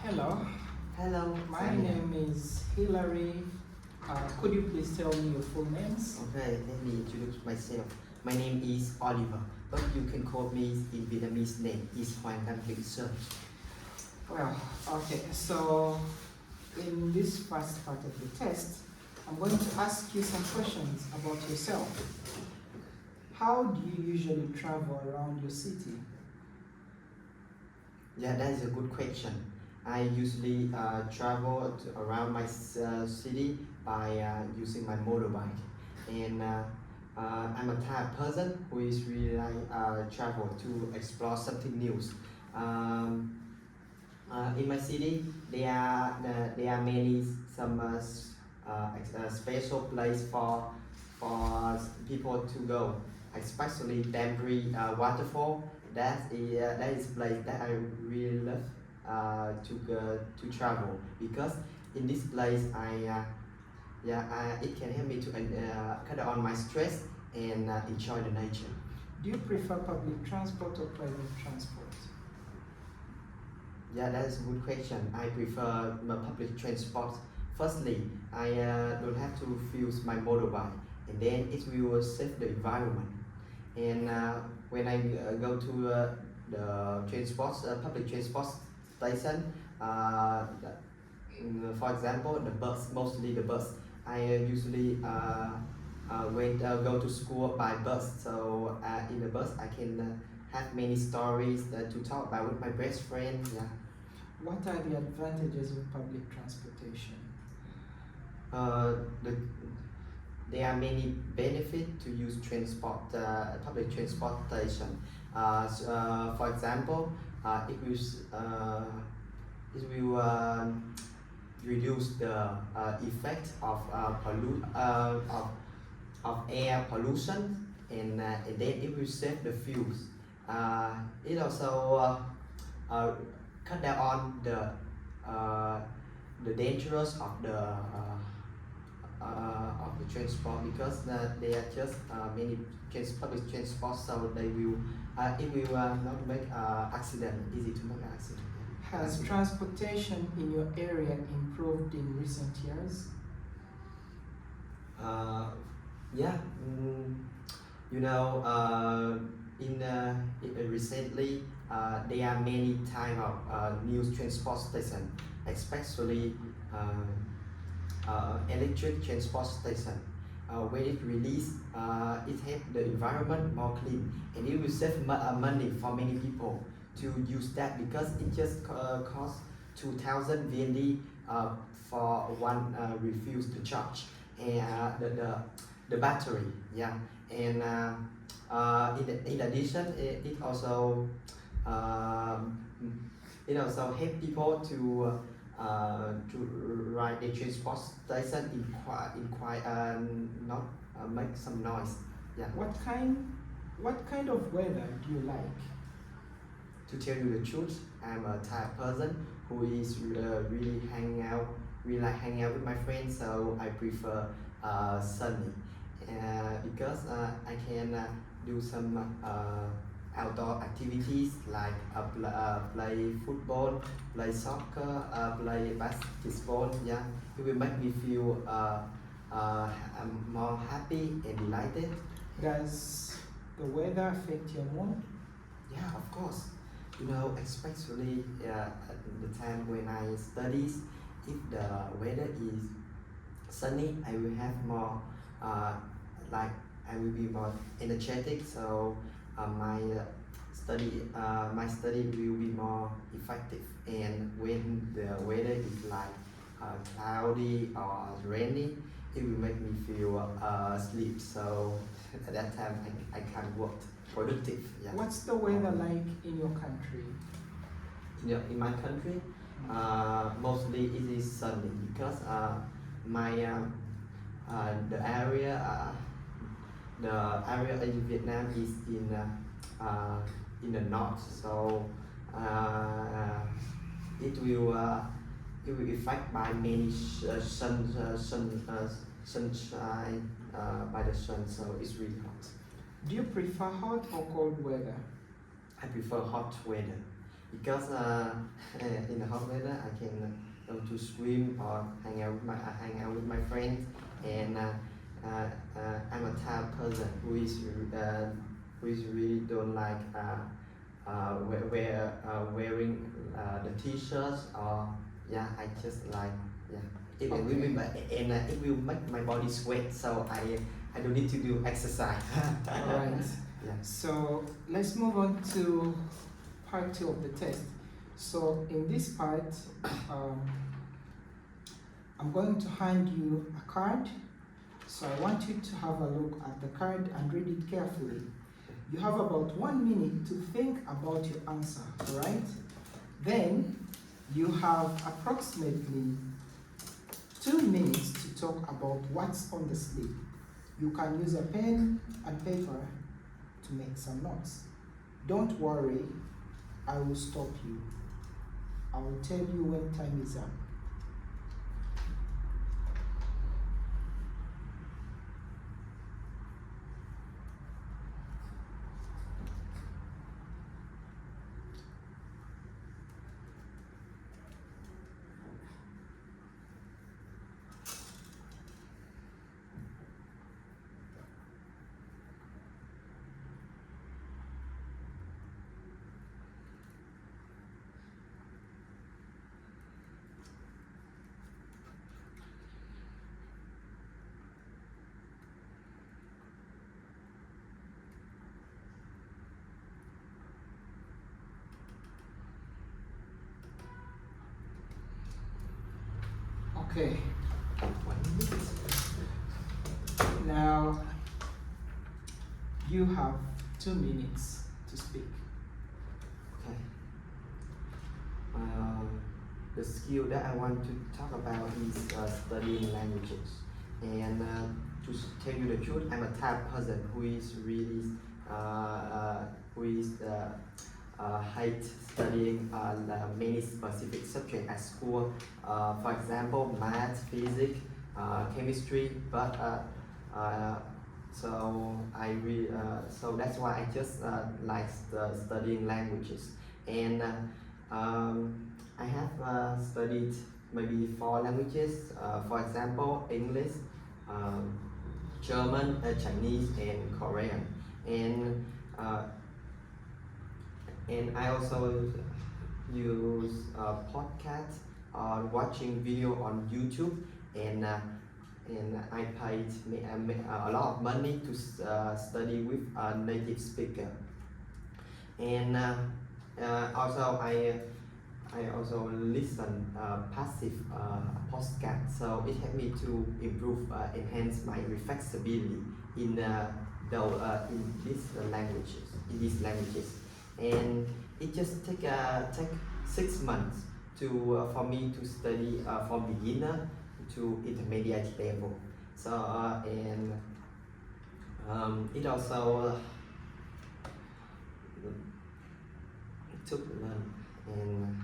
Hello, Hello, my Samina. name is Hilary. Could you please tell me your full names? Okay, let me introduce myself. My name is Oliver, but you can call me in Vietnamese name is Hoàng Đăng Vĩnh Sơn. Well, okay, so in this first part of the test, I'm going to ask you some questions about yourself. How do you usually travel around your city? Yeah, that is a good question. I usually travel around my city by using my motorbike, and I'm a type of person who is really like travel to explore something new. Um, in my city, there are many some special place for people to go, especially Danbury waterfall. That is place that I really love to travel because in this place it can help me to cut down my stress and enjoy the nature. Do you prefer public transport or private transport? Yeah, that is a good question. I prefer public transport. Firstly, I don't have to use my motorbike, and then it will save the environment. And when I go to the public transport station, for example, the bus, mostly the bus, I usually go to school by bus. So in the bus, I can have many stories to talk about with my best friend. Yeah. What are the advantages of public transportation? Uh, the, there are many benefits to use public transportation. For example, it will reduce the effect of air pollution, and then it will save the fuels. It also cut down on the dangerous of the transport because there are just many public transport, so it will not make accident easy to make accident. Has transportation in your area improved in recent years? Yeah, you know, recently there are many type of new transport station, especially electric transport station. When it released, it help the environment more clean, and it will save money for many people to use that because it just costs 2,000 VND for one refuse to charge, and the battery, yeah, and in addition, um, it also help people to ride the transport station in quiet not make some noise. Yeah. What kind of weather do you like? To tell you the truth, I'm a type of person who is really like hanging out with my friends, so I prefer sunny because I can do some outdoor activities like play football, play soccer, play basketball. Yeah, it will make me feel more happy and delighted. Does the weather affect your mood? Yeah, of course. You know, especially at the time when I studies, if the weather is sunny, I will have more like I will be more energetic. So my study will be more effective. And when the weather is like cloudy or rainy, it will make me feel sleep. So at that time, I can't work productive. Yeah. What's the weather like in your country? In my country, mostly it is sunny because the area in Vietnam is in the north, so it will affect by many sunshine by the sun, so it's really hot. Do you prefer hot or cold weather? I prefer hot weather. because in the hot weather I can go to swim or hang out with my friends, and I'm a type of person who is really don't like wearing the t-shirts, or yeah, I just like, yeah, it will Okay. and it will make my body sweat, so I don't need to do exercise. All right. Yeah. So let's move on to part two of the test. So in this part, um, I'm going to hand you a card. So I want you to have a look at the card and read it carefully. You have about 1 minute to think about your answer, all right? Then you have approximately 2 minutes to talk about what's on the slip. You can use a pen and paper to make some notes. Don't worry, I will stop you. I will tell you when time is up. Okay, 1 minute. now you have 2 minutes to speak. Okay. The skill that I want to talk about is studying languages. And tell you the truth, I'm a type person who is really hate studying many specific subjects at school. For example, math, physics, chemistry. But so that's why I just like studying languages. And I have studied maybe 4 languages. For example, English, um, German, Chinese, and Korean. And I also use podcasts or watching video on YouTube, and I paid a lot of money to study with a native speaker. And also I also listen passive podcast, so it helped me to improve, enhance my flexibility in these languages, and it just take 6 months to for me to study from beginner to intermediate level. So and it also took learn, and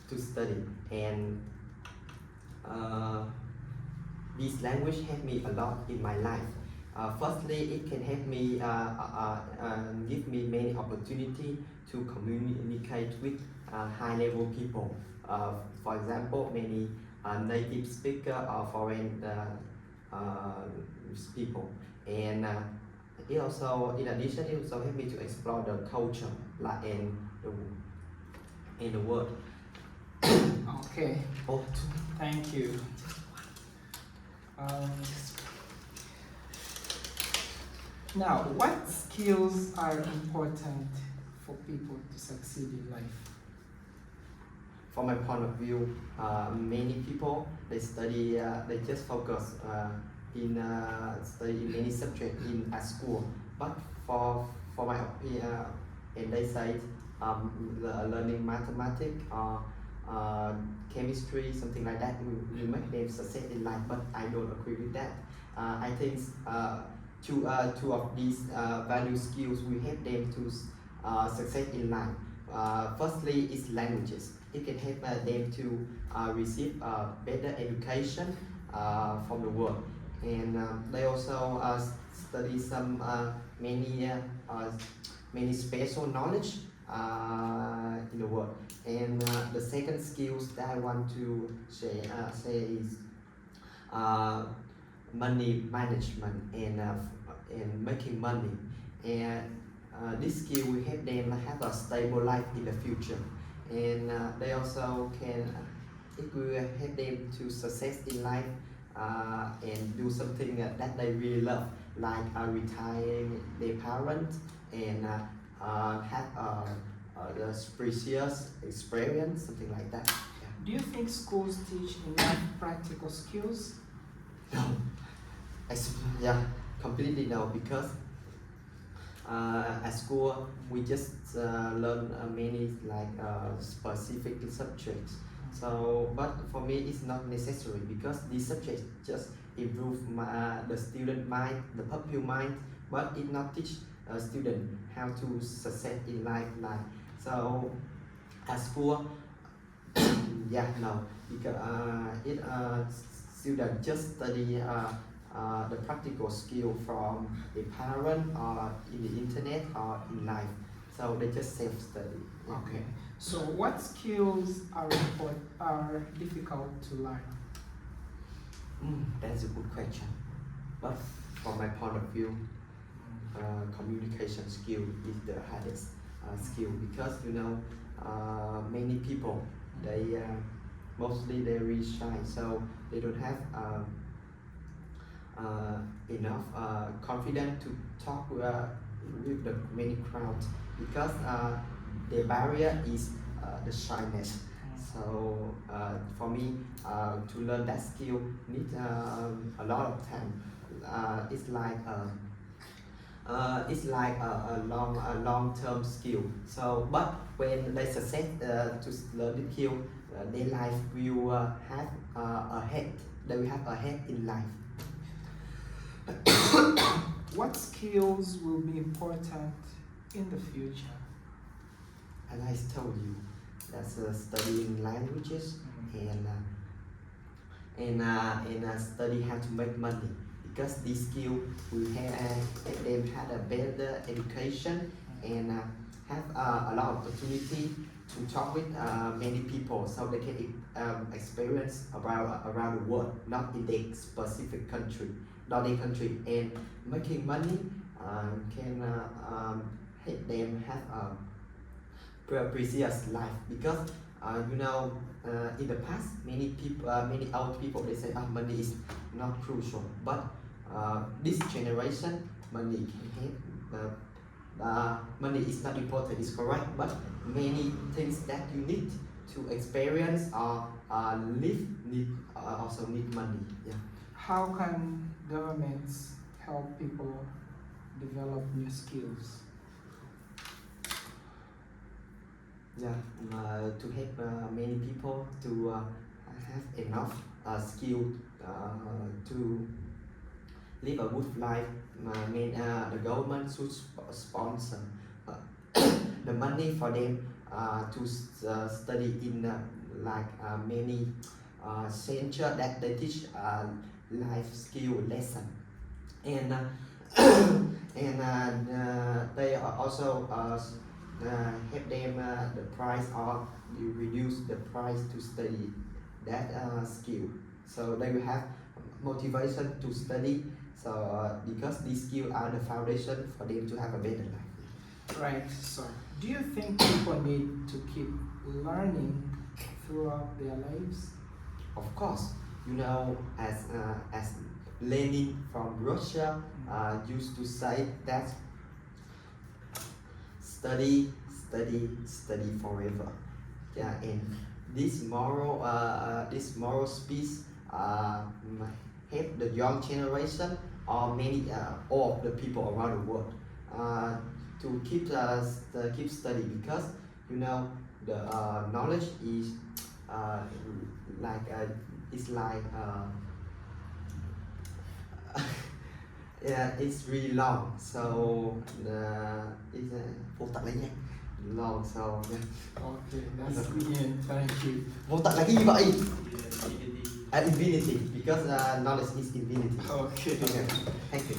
to study, and this language helped me a lot in my life. Firstly, it can help me give me many opportunity to communicate with high level people. For example, many native speaker or foreign people, and it also, in addition, it also helped me to explore the culture and the world. Okay, Oh, thank you. Now, what skills are important for people to succeed in life? from my point of view, many people they just focus in study many subjects in at school, but for my opinion, and they say learning mathematics or chemistry, something like that, will make them success in life. But I don't agree with that. I think two of these value skills will help them to success in life. Firstly, is languages. It can help them to receive better education from the world, and they also study some many many special knowledge in the world. And the second skills that I want to say is money management and making money. And this skill will help them have a stable life in the future. And they also can, it will help them to success in life and do something that they really love, like retiring their parents and have the precious experience, something like that. Yeah. Do you think schools teach enough practical skills? No, yeah, completely no, because at school we just learn many specific subjects. So, but for me it's not necessary because these subjects just improve the student mind, the pupil mind, but it not teach a student how to success in life. So, at school, yeah, no, because student just study the practical skill from a parent or in the internet or in life. So they just self-study. Okay. So what skills are difficult to learn? That's a good question. But from my point of view, communication skill is the hardest skill because many people they mostly they're really shy, so they don't have enough confidence to talk with the many crowds because the barrier is the shyness. So for me to learn that skill need a lot of time. It's like a long-term skill. So but when they success to learn the skill, their life will have ahead. They will have ahead in life. What skills will be important in the future? As I told you, that's studying languages and study how to make money because this skill will help them have a better education and have a lot of opportunity to talk with many people so they can experience around the world, not in their specific country, and making money can help them have a precious life because in the past many old people they say money is not crucial, but this generation money can help. Money is not important, it's correct, but many things that you need to experience or live also need money. Yeah. How can governments help people develop new skills? Yeah, to help many people to have enough skill to live a good life. The government should sponsor the money for them to study in many center that they teach life skill lesson, and they also help them the price or reduce the price to study that skill, so they will have motivation to study. So because these skills are the foundation for them to have a better life. Right. So, do you think people need to keep learning throughout their lives? Of course, as Lenin from Russia used to say that study forever. Yeah, and this moral speech help the young generation or many all of the people around the world to keep study because the knowledge is yeah, it's really long, so it's vô tận là gì? Long, so yeah. Okay, that's brilliant. Thank you. Vô tận là cái gì vậy? Infinity, because knowledge is infinity. Okay. Okay, thank you.